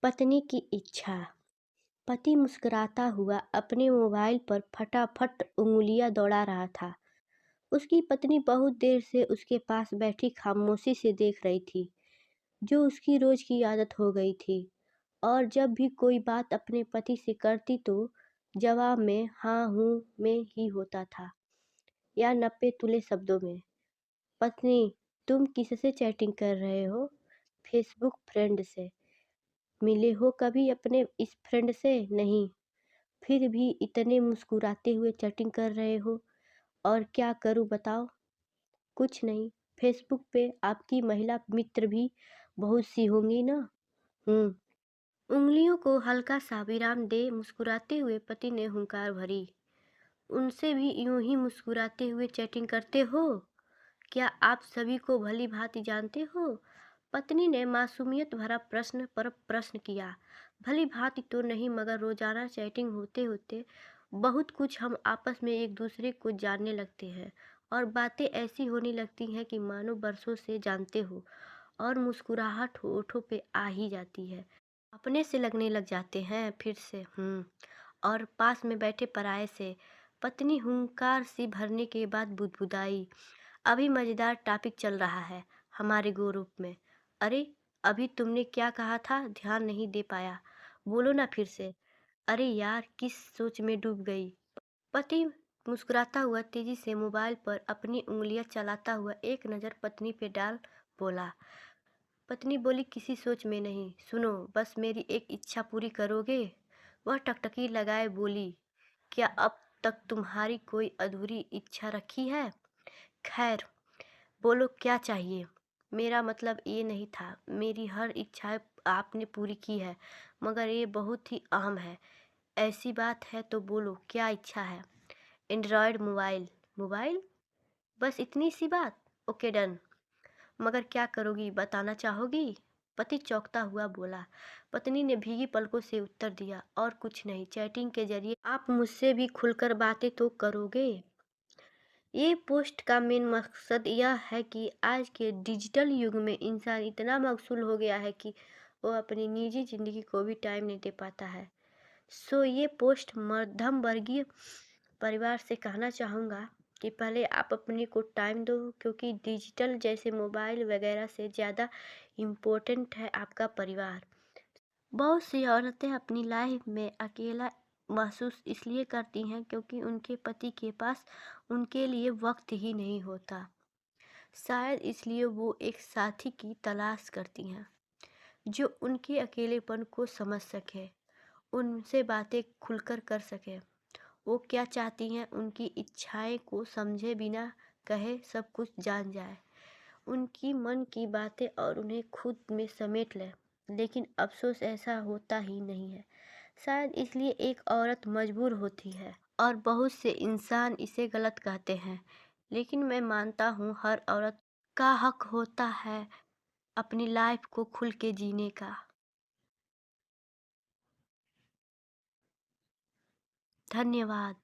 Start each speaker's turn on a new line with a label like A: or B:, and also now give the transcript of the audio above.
A: पत्नी की इच्छा। पति मुस्कुराता हुआ अपने मोबाइल पर फटाफट उंगलियां दौड़ा रहा था। उसकी पत्नी बहुत देर से उसके पास बैठी खामोशी से देख रही थी, जो उसकी रोज की आदत हो गई थी। और जब भी कोई बात अपने पति से करती तो जवाब में हाँ हूँ में ही होता था, या 90 तुले शब्दों में। पत्नी, तुम किससे चैटिंग कर रहे हो? फेसबुक फ्रेंड से। मिले हो कभी अपने इस फ्रेंड से? नहीं। फिर भी इतने मुस्कुराते हुए चैटिंग कर रहे हो। और क्या करूं बताओ? कुछ नहीं। फेसबुक पे आपकी महिला मित्र भी बहुत सी होंगी ना। उंगलियों को हल्का सा विराम दे मुस्कुराते हुए पति ने हुंकार भरी। उनसे भी यूं ही मुस्कुराते हुए चैटिंग करते हो? क्या आप सभी को भली भांति जानते हो? पत्नी ने मासूमियत भरा प्रश्न पर प्रश्न किया। भली भांति तो नहीं, मगर रोजाना चैटिंग होते होते बहुत कुछ हम आपस में एक दूसरे को जानने लगते हैं, और बातें ऐसी होने लगती हैं कि मानो बरसों से जानते हो। और मुस्कुराहट होठों पे आ ही जाती है। अपने से लगने लग जाते हैं फिर से। और पास में बैठे पराये से। पत्नी हुंकार सी भरने के बाद बुदबुदाई। अभी मजेदार टॉपिक चल रहा है हमारे ग्रुप में। अरे, अभी तुमने क्या कहा था? ध्यान नहीं दे पाया। बोलो ना फिर से। अरे यार, किस सोच में डूब गई? पति मुस्कुराता हुआ तेजी से मोबाइल पर अपनी उंगलियां चलाता हुआ एक नज़र पत्नी पे डाल बोला। पत्नी बोली, किसी सोच में नहीं, सुनो, बस मेरी एक इच्छा पूरी करोगे? वह टकटकी लगाए बोली, क्या अब तक तुम्हारी कोई अधूरी इच्छा रखी है? खैर, बोलो क्या चाहिए। मेरा मतलब ये नहीं था, मेरी हर इच्छा आपने पूरी की है, मगर ये बहुत ही अहम है। ऐसी बात है तो बोलो, क्या इच्छा है? Android mobile. मोबाइल? बस इतनी सी बात? Okay, done. मगर क्या करोगी, बताना चाहोगी? पति चौंकता हुआ बोला। पत्नी ने भीगी पलकों से उत्तर दिया, और कुछ नहीं, चैटिंग के जरिए आप मुझसे भी खुलकर बातें तो करोगे। ये पोस्ट का मेन मकसद यह है कि आज के डिजिटल युग में इंसान इतना मशगूल हो गया है कि वो अपनी निजी जिंदगी को भी टाइम नहीं दे पाता है। सो ये पोस्ट मध्यम वर्गीय परिवार से कहना चाहूँगा कि पहले आप अपने को टाइम दो, क्योंकि डिजिटल जैसे मोबाइल वगैरह से ज़्यादा इम्पोर्टेंट है आपका परिवार। बहुत सी औरतें अपनी लाइफ में अकेला महसूस इसलिए करती हैं क्योंकि उनके पति के पास उनके लिए वक्त ही नहीं होता। शायद इसलिए वो एक साथी की तलाश करती हैं, जो उनके अकेलेपन को समझ सके, उनसे बातें खुलकर कर सके। वो क्या चाहती हैं, उनकी इच्छाएं को समझे बिना कहे सब कुछ जान जाए, उनकी मन की बातें और उन्हें खुद में समेट ले। लेकिन अफसोस ऐसा होता ही नहीं है। शायद इसलिए एक औरत मजबूर होती है, और बहुत से इंसान इसे गलत कहते हैं। लेकिन मैं मानता हूँ हर औरत का हक होता है अपनी लाइफ को खुल के जीने का। धन्यवाद।